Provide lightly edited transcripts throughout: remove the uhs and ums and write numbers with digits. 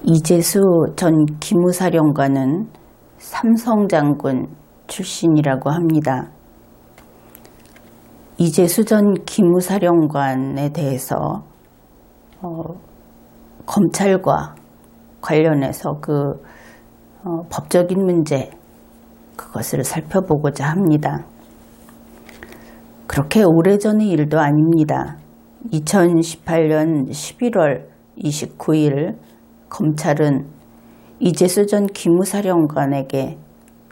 이재수 전 기무사령관은 삼성장군 출신이라고 합니다. 이재수 전 기무사령관에 대해서 검찰과 관련해서 법적인 문제, 그것을 살펴보고자 합니다. 그렇게 오래전의 일도 아닙니다. 2018년 11월 29일 검찰은 이재수 전 기무사령관에게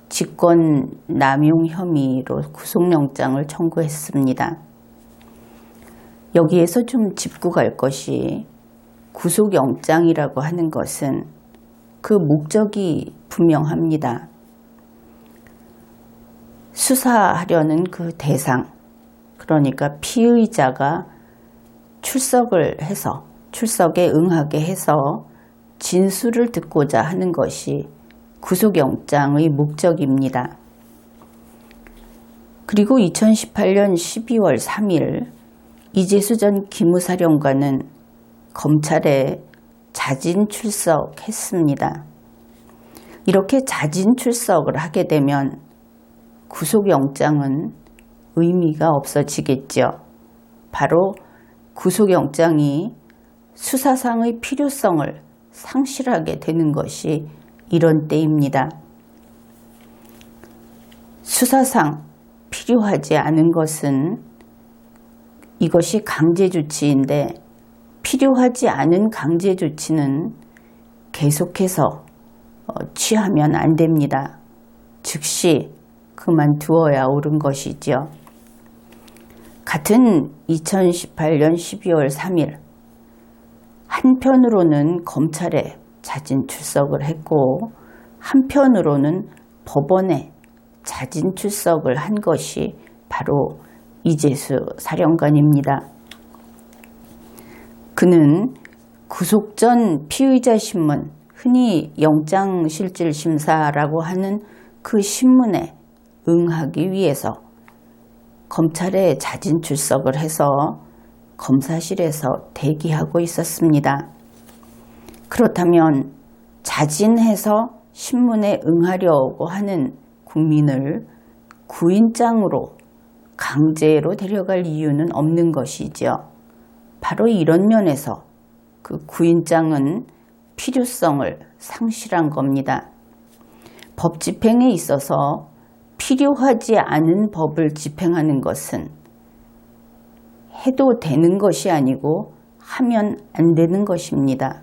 직권남용 혐의로 구속영장을 청구했습니다. 여기에서 좀 짚고 갈 것이, 구속영장이라고 하는 것은 그 목적이 분명합니다. 수사하려는 그 대상, 그러니까 피의자가 출석에 응하게 해서 진술을 듣고자 하는 것이 구속영장의 목적입니다. 그리고 2018년 12월 3일 이재수 전 기무사령관은 검찰에 자진 출석했습니다. 이렇게 자진 출석을 하게 되면 구속영장은 의미가 없어지겠죠. 바로 구속영장이 수사상의 필요성을 상실하게 되는 것이 이런 때입니다. 수사상 필요하지 않은 것은, 이것이 강제조치인데 필요하지 않은 강제조치는 계속해서 취하면 안 됩니다. 즉시 그만두어야 옳은 것이죠. 같은 2018년 12월 3일 한편으로는 검찰에 자진 출석을 했고, 한편으로는 법원에 자진 출석을 한 것이 바로 이재수 사령관입니다. 그는 구속 전 피의자 신문, 흔히 영장실질심사라고 하는 그 신문에 응하기 위해서 검찰에 자진 출석을 해서 검사실에서 대기하고 있었습니다. 그렇다면 자진해서 신문에 응하려고 하는 국민을 구인장으로 강제로 데려갈 이유는 없는 것이죠. 바로 이런 면에서 그 구인장은 필요성을 상실한 겁니다. 법 집행에 있어서 필요하지 않은 법을 집행하는 것은 해도 되는 것이 아니고 하면 안 되는 것입니다.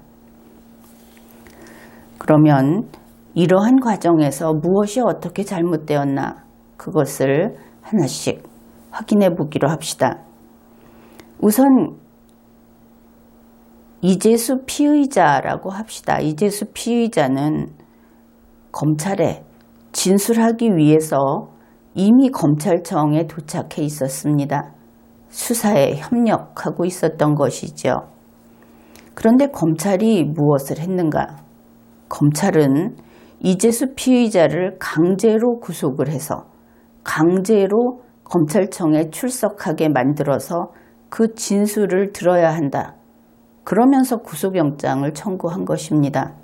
그러면 이러한 과정에서 무엇이 어떻게 잘못되었나, 그것을 하나씩 확인해 보기로 합시다. 우선 이재수 피의자라고 합시다. 이재수 피의자는 검찰에 진술하기 위해서 이미 검찰청에 도착해 있었습니다. 수사에 협력하고 있었던 것이죠. 그런데 검찰이 무엇을 했는가? 검찰은 이재수 피의자를 강제로 구속을 해서 강제로 검찰청에 출석하게 만들어서 그 진술을 들어야 한다. 그러면서 구속영장을 청구한 것입니다.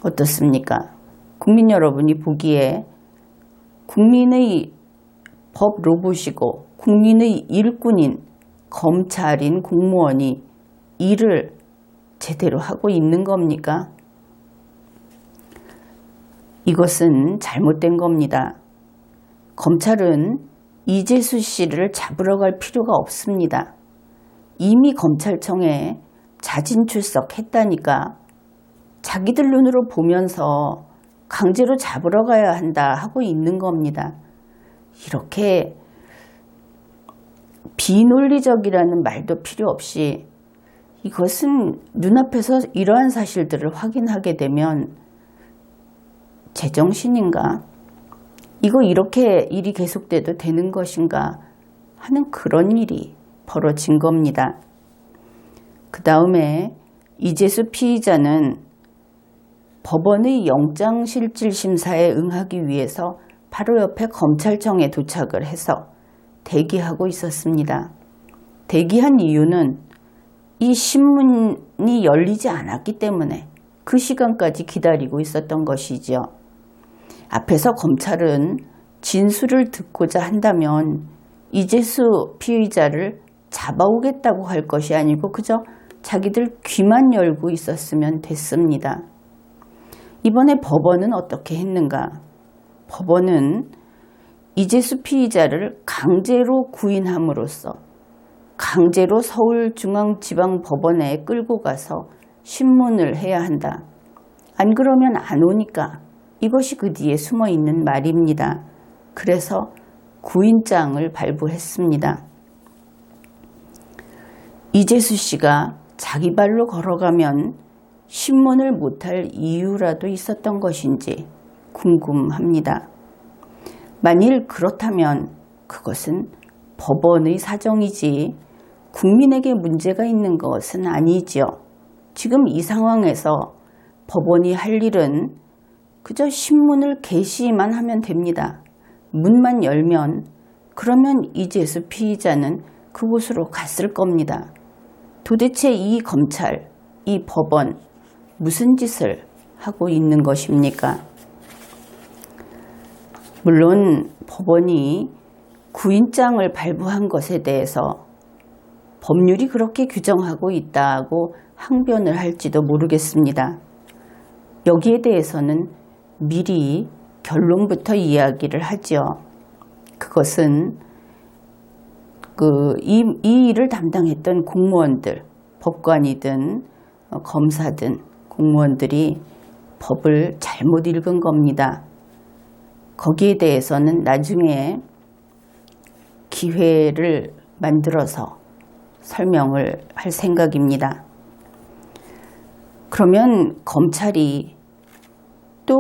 어떻습니까? 국민 여러분이 보기에 국민의 법 로봇이고 국민의 일꾼인 검찰인 공무원이 일을 제대로 하고 있는 겁니까? 이것은 잘못된 겁니다. 검찰은 이재수 씨를 잡으러 갈 필요가 없습니다. 이미 검찰청에 자진 출석했다니까 자기들 눈으로 보면서 강제로 잡으러 가야 한다 하고 있는 겁니다. 이렇게 비논리적이라는 말도 필요 없이, 이것은 눈앞에서 이러한 사실들을 확인하게 되면 제정신인가? 이거 이렇게 일이 계속돼도 되는 것인가 하는 그런 일이 벌어진 겁니다. 그 다음에 이재수 피의자는 법원의 영장실질심사에 응하기 위해서 바로 옆에 검찰청에 도착을 해서 대기하고 있었습니다. 대기한 이유는 이 신문이 열리지 않았기 때문에 그 시간까지 기다리고 있었던 것이지요. 앞에서 검찰은 진술을 듣고자 한다면 이재수 피의자를 잡아오겠다고 할 것이 아니고 그저 자기들 귀만 열고 있었으면 됐습니다. 이번에 법원은 어떻게 했는가? 법원은 이재수 피의자를 강제로 구인함으로써 강제로 서울중앙지방법원에 끌고 가서 신문을 해야 한다. 안 그러면 안 오니까 이것이 그 뒤에 숨어 있는 말입니다. 그래서 구인장을 발부했습니다. 이재수 씨가 자기 발로 걸어가면 신문을 못할 이유라도 있었던 것인지 궁금합니다. 만일 그렇다면 그것은 법원의 사정이지 국민에게 문제가 있는 것은 아니지요. 지금 이 상황에서 법원이 할 일은 그저 신문을 게시만 하면 됩니다. 문만 열면 그러면 이재수 피의자는 그곳으로 갔을 겁니다. 도대체 이 검찰, 이 법원 무슨 짓을 하고 있는 것입니까? 물론 법원이 구인장을 발부한 것에 대해서 법률이 그렇게 규정하고 있다고 항변을 할지도 모르겠습니다. 여기에 대해서는 미리 결론부터 이야기를 하죠. 그것은 이 일을 담당했던 공무원들, 법관이든 검사든 공무원들이 법을 잘못 읽은 겁니다. 거기에 대해서는 나중에 기회를 만들어서 설명을 할 생각입니다. 그러면 검찰이 또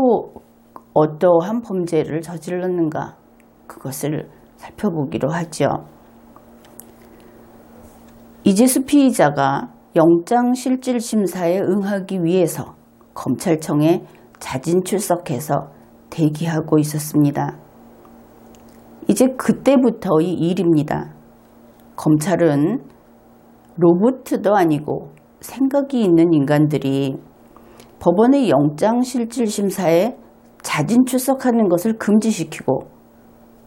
어떠한 범죄를 저질렀는가 그것을 살펴보기로 하죠. 이재수 피의자가 영장실질심사에 응하기 위해서 검찰청에 자진 출석해서 대기하고 있었습니다. 이제 그때부터의 일입니다. 검찰은 로봇도 아니고 생각이 있는 인간들이 법원의 영장실질심사에 자진 출석하는 것을 금지시키고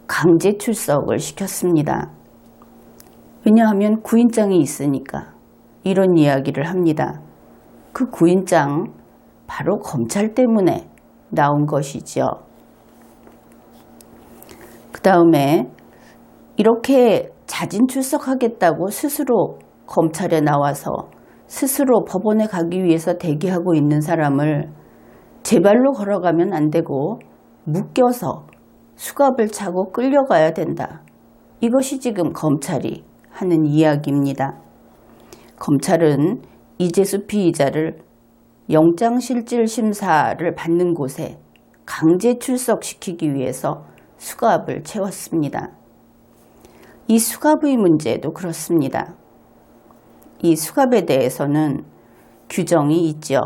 강제 출석을 시켰습니다. 왜냐하면 구인장이 있으니까 이런 이야기를 합니다. 그 구인장 바로 검찰 때문에 나온 것이죠. 그 다음에 이렇게 자진 출석하겠다고 스스로 검찰에 나와서 스스로 법원에 가기 위해서 대기하고 있는 사람을 제 발로 걸어가면 안 되고 묶여서 수갑을 차고 끌려가야 된다. 이것이 지금 검찰이 하는 이야기입니다. 검찰은 이재수 피의자를 영장실질심사를 받는 곳에 강제 출석시키기 위해서 수갑을 채웠습니다. 이 수갑의 문제도 그렇습니다. 이 수갑에 대해서는 규정이 있죠.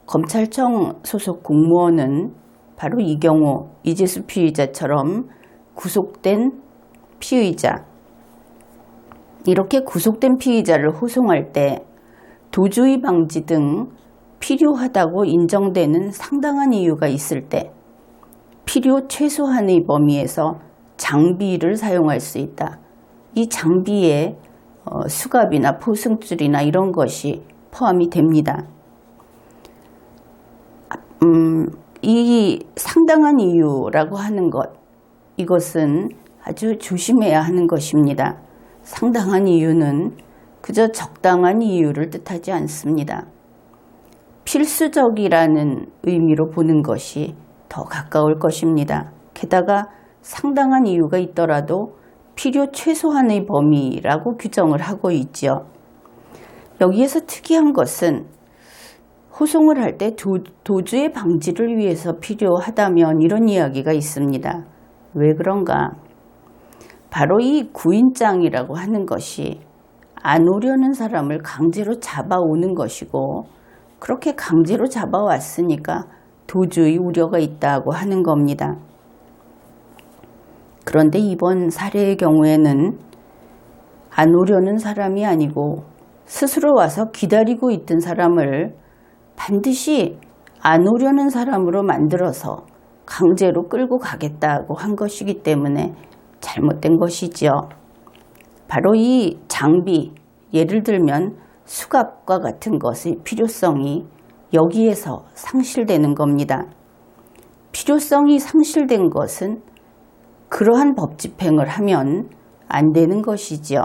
검찰청 소속 공무원은 바로 이 경우 이재수 피의자처럼 구속된 피의자, 이렇게 구속된 피의자를 호송할 때 도주의 방지 등 필요하다고 인정되는 상당한 이유가 있을 때 필요 최소한의 범위에서 장비를 사용할 수 있다. 이 장비에 수갑이나 포승줄이나 이런 것이 포함이 됩니다. 이 상당한 이유라고 하는 것, 이것은 아주 조심해야 하는 것입니다. 상당한 이유는 그저 적당한 이유를 뜻하지 않습니다. 필수적이라는 의미로 보는 것이 더 가까울 것입니다. 게다가 상당한 이유가 있더라도 필요 최소한의 범위라고 규정을 하고 있죠. 여기에서 특이한 것은 호송을 할 때 도주의 방지를 위해서 필요하다면 이런 이야기가 있습니다. 왜 그런가? 바로 이 구인장이라고 하는 것이 안 오려는 사람을 강제로 잡아오는 것이고, 그렇게 강제로 잡아왔으니까 도주의 우려가 있다고 하는 겁니다. 그런데 이번 사례의 경우에는 안 오려는 사람이 아니고 스스로 와서 기다리고 있던 사람을 반드시 안 오려는 사람으로 만들어서 강제로 끌고 가겠다고 한 것이기 때문에 잘못된 것이지요. 바로 이 장비, 예를 들면 수갑과 같은 것의 필요성이 여기에서 상실되는 겁니다. 필요성이 상실된 것은 그러한 법 집행을 하면 안 되는 것이지요.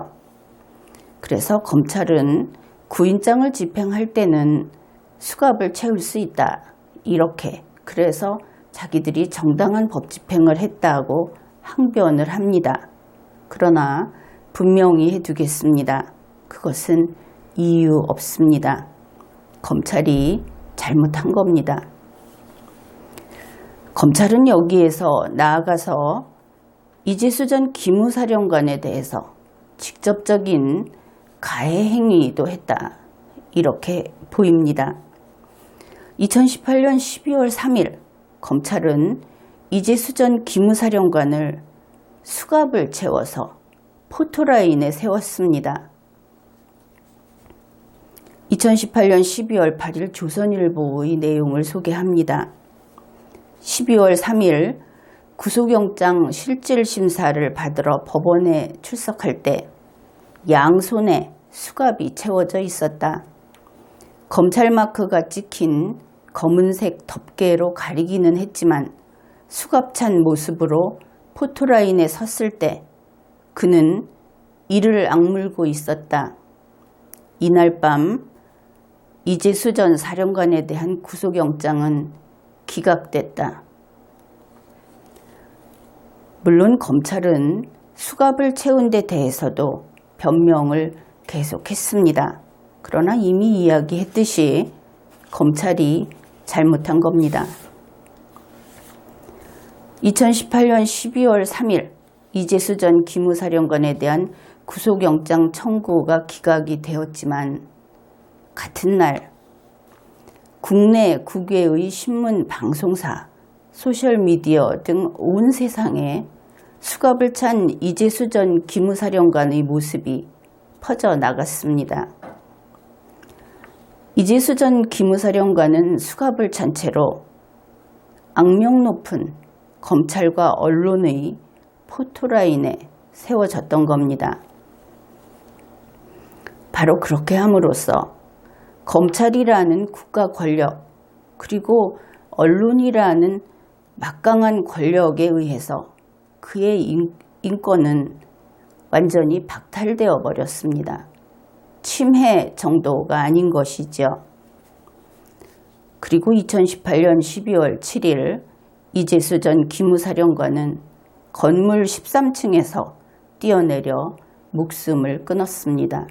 그래서 검찰은 구인장을 집행할 때는 수갑을 채울 수 있다. 이렇게 그래서 자기들이 정당한 법 집행을 했다고 항변을 합니다. 그러나 분명히 해두겠습니다. 그것은 이유 없습니다. 검찰이 잘못한 겁니다. 검찰은 여기에서 나아가서 이재수 전 기무사령관에 대해서 직접적인 가해 행위도 했다. 이렇게 보입니다. 2018년 12월 3일 검찰은 이재수 전 기무사령관을 수갑을 채워서 포토라인에 세웠습니다. 2018년 12월 8일 조선일보의 내용을 소개합니다. 12월 3일 구속영장 실질심사를 받으러 법원에 출석할 때 양손에 수갑이 채워져 있었다. 검찰 마크가 찍힌 검은색 덮개로 가리기는 했지만 수갑 찬 모습으로 포토라인에 섰을 때 그는 이를 악물고 있었다. 이날 밤 이재수 전 사령관에 대한 구속영장은 기각됐다. 물론 검찰은 수갑을 채운 데 대해서도 변명을 계속했습니다. 그러나 이미 이야기했듯이 검찰이 잘못한 겁니다. 2018년 12월 3일 이재수 전 기무사령관에 대한 구속영장 청구가 기각이 되었지만 같은 날 국내 국외의 신문, 방송사, 소셜미디어 등 온 세상에 수갑을 찬 이재수 전 기무사령관의 모습이 퍼져나갔습니다. 이재수 전 기무사령관은 수갑을 찬 채로 악명 높은 검찰과 언론의 포토라인에 세워졌던 겁니다. 바로 그렇게 함으로써 검찰이라는 국가 권력 그리고 언론이라는 막강한 권력에 의해서 그의 인권은 완전히 박탈되어 버렸습니다. 침해 정도가 아닌 것이죠. 그리고 2018년 12월 7일 이재수 전 기무사령관은 건물 13층에서 뛰어내려 목숨을 끊었습니다.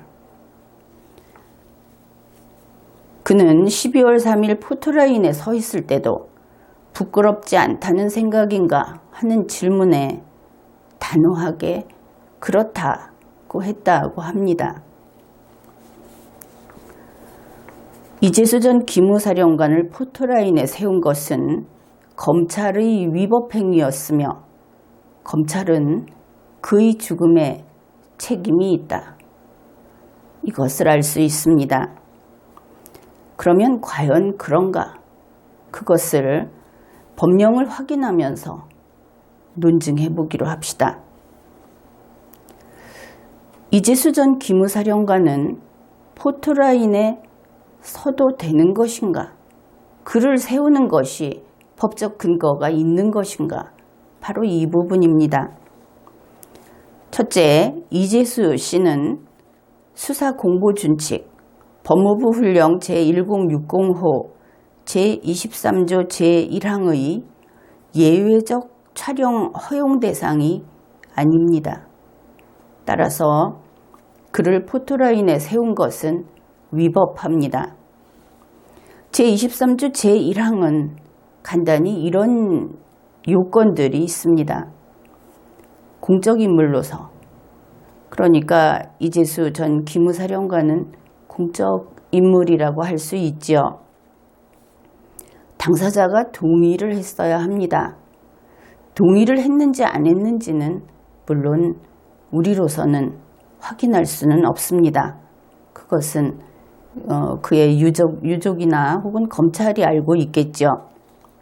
그는 12월 3일 포토라인에 서 있을 때도 부끄럽지 않다는 생각인가 하는 질문에 단호하게 그렇다고 했다고 합니다. 이재수 전 기무사령관을 포토라인에 세운 것은 검찰의 위법 행위였으며 검찰은 그의 죽음에 책임이 있다. 이것을 알 수 있습니다. 그러면 과연 그런가? 그것을 법령을 확인하면서 논증해 보기로 합시다. 이재수 전 기무사령관은 포토라인에 서도 되는 것인가? 그를 세우는 것이 법적 근거가 있는 것인가? 바로 이 부분입니다. 첫째, 이재수 씨는 수사공보준칙 법무부 훈령 제1060호 제23조 제1항의 예외적 촬영 허용 대상이 아닙니다. 따라서 그를 포토라인에 세운 것은 위법합니다. 제23조 제1항은 간단히 이런 요건들이 있습니다. 공적인물로서, 그러니까 이재수 전 기무사령관은 공적인물이라고 할 수 있죠. 당사자가 동의를 했어야 합니다. 동의를 했는지 안 했는지는 물론 우리로서는 확인할 수는 없습니다. 그것은 그의 유족이나 혹은 검찰이 알고 있겠죠.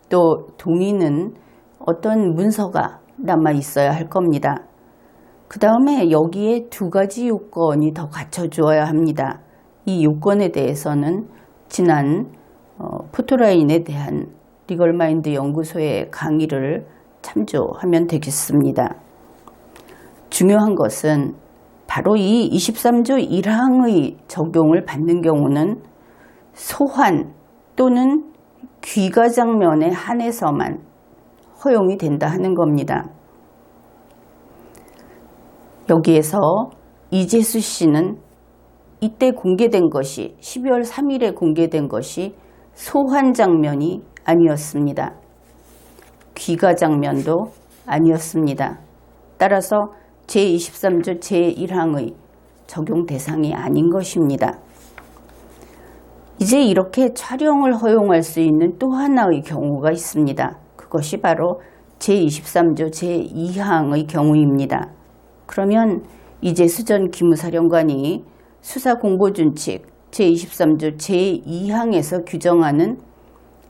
또 동의는 어떤 문서가 남아 있어야 할 겁니다. 그 다음에 여기에 두 가지 요건이 더 갖춰주어야 합니다. 이 요건에 대해서는 지난 포토라인에 대한 리걸마인드 연구소의 강의를 참조하면 되겠습니다. 중요한 것은 바로 이 23조 1항의 적용을 받는 경우는 소환 또는 귀가 장면에 한해서만 허용이 된다 하는 겁니다. 여기에서 이재수 씨는 이때 공개된 것이 12월 3일에 공개된 것이 소환 장면이 아니었습니다. 귀가 장면도 아니었습니다. 따라서 제23조 제1항의 적용 대상이 아닌 것입니다. 이제 이렇게 촬영을 허용할 수 있는 또 하나의 경우가 있습니다. 그것이 바로 제23조 제2항의 경우입니다. 그러면 이재수 전 기무사령관이 수사공보준칙 제23조 제2항에서 규정하는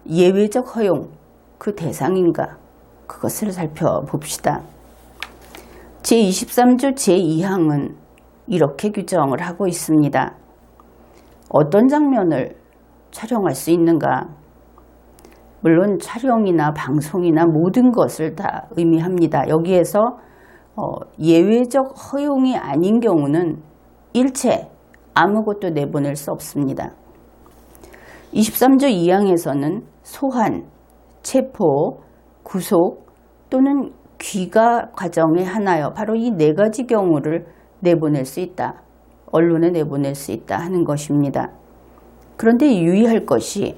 예외적 허용 그 대상인가? 그것을 살펴봅시다. 제23조 제2항은 이렇게 규정을 하고 있습니다. 어떤 장면을 촬영할 수 있는가? 물론 촬영이나 방송이나 모든 것을 다 의미합니다. 여기에서 예외적 허용이 아닌 경우는 일체 아무것도 내보낼 수 없습니다. 23조 2항에서는 소환, 체포, 구속 또는 귀가 과정에 한하여 바로 이 네 가지 경우를 내보낼 수 있다. 언론에 내보낼 수 있다 하는 것입니다. 그런데 유의할 것이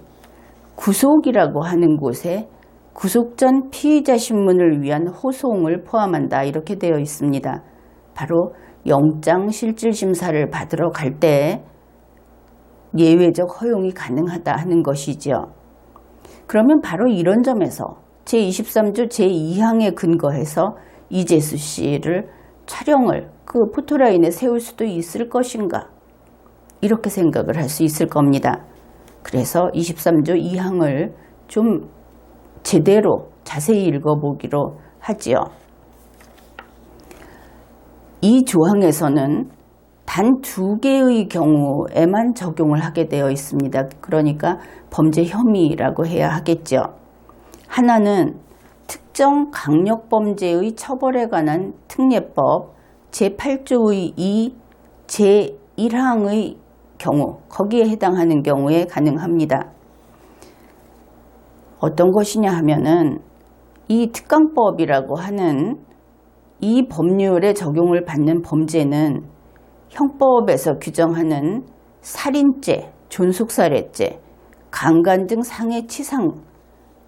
구속이라고 하는 곳에 구속 전 피의자 신문을 위한 호송을 포함한다 이렇게 되어 있습니다. 바로 영장실질심사를 받으러 갈 때 예외적 허용이 가능하다 하는 것이죠. 그러면 바로 이런 점에서 제23조 제2항에 근거해서 이재수 씨를 촬영을 그 포토라인에 세울 수도 있을 것인가? 이렇게 생각을 할 수 있을 겁니다. 그래서 23조 2항을 좀 제대로 자세히 읽어보기로 하지요. 이 조항에서는 단 2개의 경우에만 적용을 하게 되어 있습니다. 그러니까 범죄 혐의라고 해야 하겠죠. 하나는 특정 강력범죄의 처벌에 관한 특례법 제8조의 2 제1항의 경우, 거기에 해당하는 경우에 가능합니다. 어떤 것이냐 하면은 이 특강법이라고 하는 이 법률에 적용을 받는 범죄는 형법에서 규정하는 살인죄, 존속살해죄, 강간 등 상해 치상,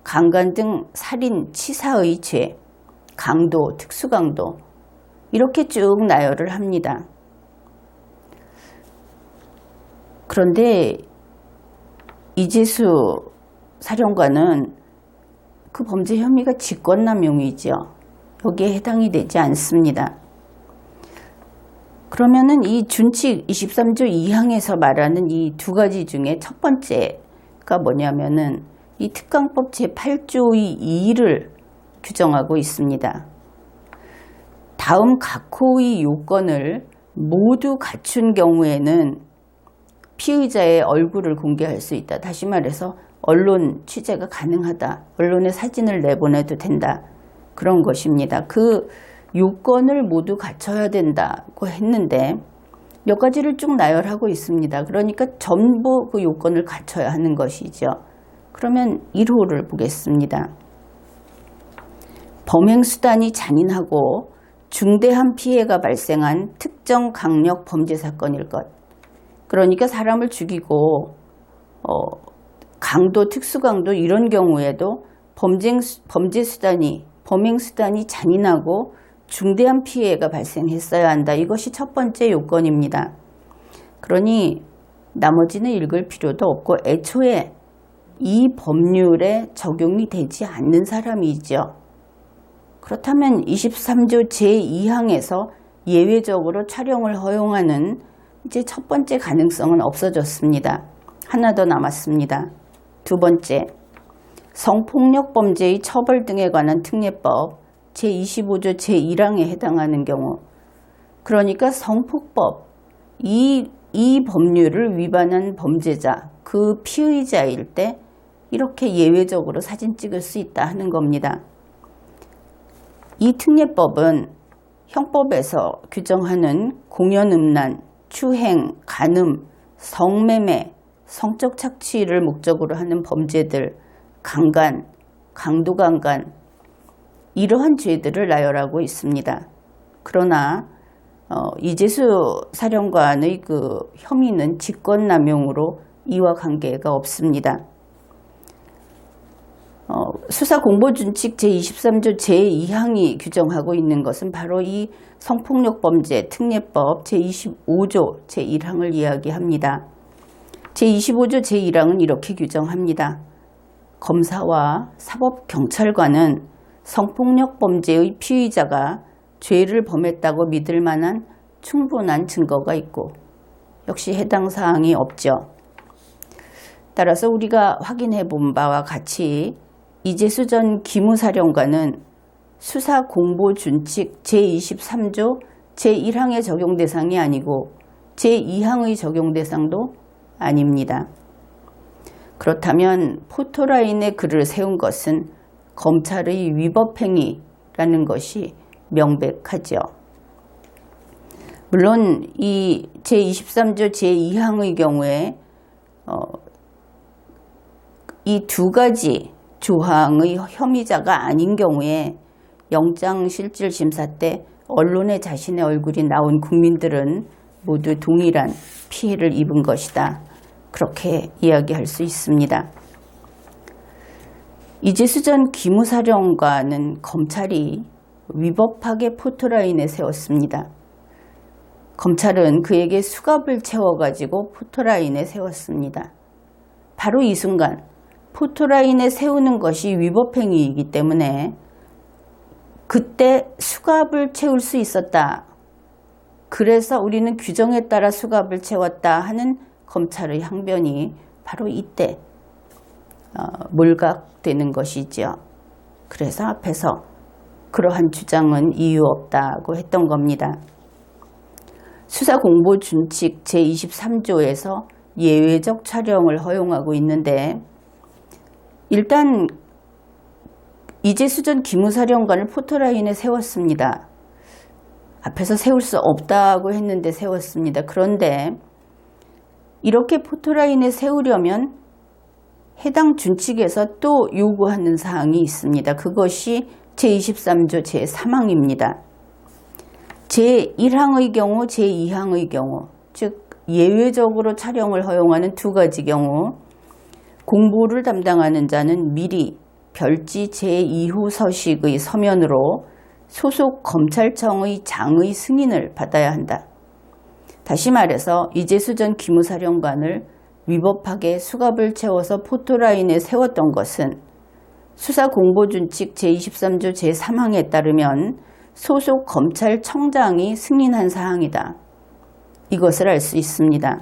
강간 등 살인 치사의 죄, 강도, 특수강도 이렇게 쭉 나열을 합니다. 그런데 이재수 사령관은 그 범죄 혐의가 직권남용이죠. 여기에 해당이 되지 않습니다. 그러면은 이 준칙 23조 2항에서 말하는 이 두 가지 중에 첫 번째가 뭐냐면은 이 특강법 제8조의 2를 규정하고 있습니다. 다음 각 호의 요건을 모두 갖춘 경우에는 피의자의 얼굴을 공개할 수 있다. 다시 말해서 언론 취재가 가능하다. 언론에 사진을 내보내도 된다. 그런 것입니다. 그 요건을 모두 갖춰야 된다고 했는데 몇 가지를 쭉 나열하고 있습니다. 그러니까 전부 그 요건을 갖춰야 하는 것이죠. 그러면 1호를 보겠습니다. 범행 수단이 잔인하고 중대한 피해가 발생한 특정 강력 범죄 사건일 것. 그러니까 사람을 죽이고 강도, 특수강도 이런 경우에도 범행 수단이 잔인하고 중대한 피해가 발생했어야 한다. 이것이 첫 번째 요건입니다. 그러니 나머지는 읽을 필요도 없고 애초에 이 법률에 적용이 되지 않는 사람이죠. 그렇다면 23조 제2항에서 예외적으로 촬영을 허용하는 이제 첫 번째 가능성은 없어졌습니다. 하나 더 남았습니다. 두 번째, 성폭력 범죄의 처벌 등에 관한 특례법 제25조 제1항에 해당하는 경우, 그러니까 성폭법, 이 법률을 위반한 범죄자, 그 피의자일 때 이렇게 예외적으로 사진 찍을 수 있다 하는 겁니다. 이 특례법은 형법에서 규정하는 공연음란, 추행, 간음, 성매매, 성적 착취를 목적으로 하는 범죄들, 강간, 강도강간, 이러한 죄들을 나열하고 있습니다. 그러나 이재수 사령관의 그 혐의는 직권남용으로 이와 관계가 없습니다. 수사공보준칙 제23조 제2항이 규정하고 있는 것은 바로 이 성폭력범죄 특례법 제25조 제1항을 이야기합니다. 제25조 제1항은 이렇게 규정합니다. 검사와 사법경찰관은 성폭력범죄의 피의자가 죄를 범했다고 믿을 만한 충분한 증거가 있고, 역시 해당 사항이 없죠. 따라서 우리가 확인해 본 바와 같이 이재수 전 기무사령관은 수사공보준칙 제23조 제1항의 적용 대상이 아니고 제2항의 적용 대상도 아닙니다. 그렇다면 포토라인에 글을 세운 것은 검찰의 위법행위라는 것이 명백하죠. 물론 이 제23조 제2항의 경우에 이 두 가지 조항의 혐의자가 아닌 경우에 영장실질심사 때 언론에 자신의 얼굴이 나온 국민들은 모두 동일한 피해를 입은 것이다. 그렇게 이야기할 수 있습니다. 이재수 전 기무사령관은 검찰이 위법하게 포토라인에 세웠습니다. 검찰은 그에게 수갑을 채워가지고 포토라인에 세웠습니다. 바로 이 순간 포토라인에 세우는 것이 위법행위이기 때문에 그때 수갑을 채울 수 있었다. 그래서 우리는 규정에 따라 수갑을 채웠다 하는 검찰의 항변이 바로 이때 몰각되는 것이죠. 그래서 앞에서 그러한 주장은 이유 없다고 했던 겁니다. 수사공보준칙 제23조에서 예외적 촬영을 허용하고 있는데, 일단 이재수 전 기무사령관을 포토라인에 세웠습니다. 앞에서 세울 수 없다고 했는데 세웠습니다. 그런데 이렇게 포토라인에 세우려면 해당 준칙에서 또 요구하는 사항이 있습니다. 그것이 제23조 제3항입니다. 제1항의 경우, 제2항의 경우, 즉 예외적으로 촬영을 허용하는 두 가지 경우, 공보를 담당하는 자는 미리 별지 제2호 서식의 서면으로 소속 검찰청의 장의 승인을 받아야 한다. 다시 말해서 이재수 전 기무사령관을 위법하게 수갑을 채워서 포토라인에 세웠던 것은 수사공보준칙 제23조 제3항에 따르면 소속 검찰청장이 승인한 사항이다. 이것을 알 수 있습니다.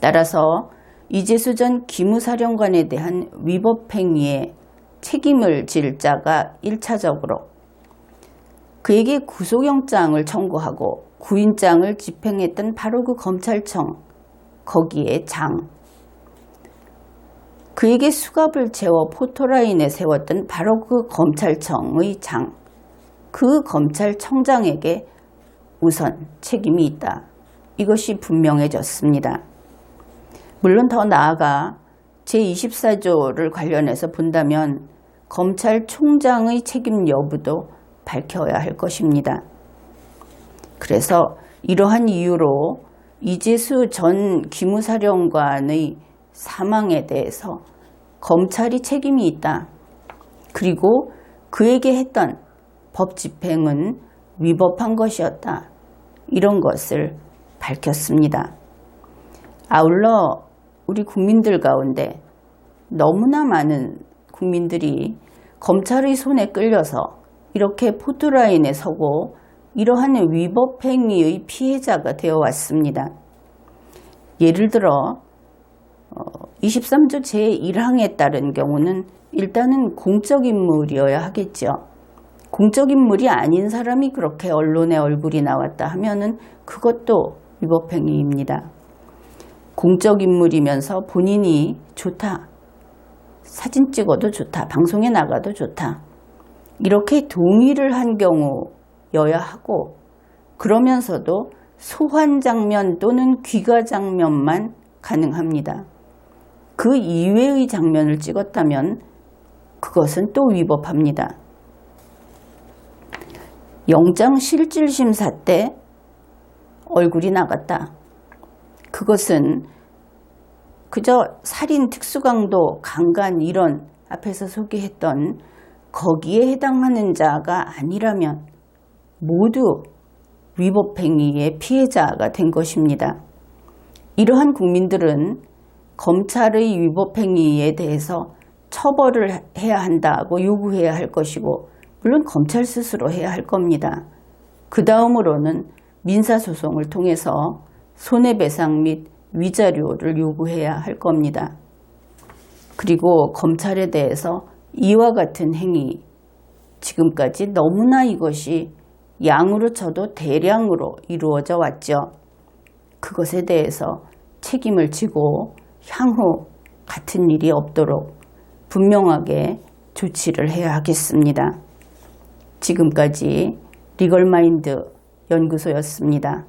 따라서 이재수 전 기무사령관에 대한 위법행위에 책임을 질 자가 1차적으로 그에게 구속영장을 청구하고 구인장을 집행했던 바로 그 검찰청, 거기에 장, 그에게 수갑을 채워 포토라인에 세웠던 바로 그 검찰청의 장, 그 검찰청장에게 우선 책임이 있다. 이것이 분명해졌습니다. 물론 더 나아가 제24조를 관련해서 본다면 검찰총장의 책임 여부도 밝혀야 할 것입니다. 그래서 이러한 이유로 이재수 전 기무사령관의 사망에 대해서 검찰이 책임이 있다. 그리고 그에게 했던 법 집행은 위법한 것이었다. 이런 것을 밝혔습니다. 아울러 우리 국민들 가운데 너무나 많은 국민들이 검찰의 손에 끌려서 이렇게 포토라인에 서고 이러한 위법행위의 피해자가 되어 왔습니다. 예를 들어 23조 제1항에 따른 경우는 일단은 공적인물이어야 하겠죠. 공적인물이 아닌 사람이 그렇게 언론에 얼굴이 나왔다 하면은 그것도 위법행위입니다. 공적인물이면서 본인이 좋다, 사진 찍어도 좋다, 방송에 나가도 좋다, 이렇게 동의를 한 경우여야 하고, 그러면서도 소환 장면 또는 귀가 장면만 가능합니다. 그 이외의 장면을 찍었다면 그것은 또 위법합니다. 영장실질심사 때 얼굴이 나갔다. 그것은 그저 살인, 특수강도, 강간 이런 앞에서 소개했던 거기에 해당하는 자가 아니라면 모두 위법행위의 피해자가 된 것입니다. 이러한 국민들은 검찰의 위법행위에 대해서 처벌을 해야 한다고 요구해야 할 것이고, 물론 검찰 스스로 해야 할 겁니다. 그 다음으로는 민사소송을 통해서 손해배상 및 위자료를 요구해야 할 겁니다. 그리고 검찰에 대해서 이와 같은 행위, 지금까지 너무나 이것이 양으로 쳐도 대량으로 이루어져 왔죠. 그것에 대해서 책임을 지고 향후 같은 일이 없도록 분명하게 조치를 해야 하겠습니다. 지금까지 리걸마인드 연구소였습니다.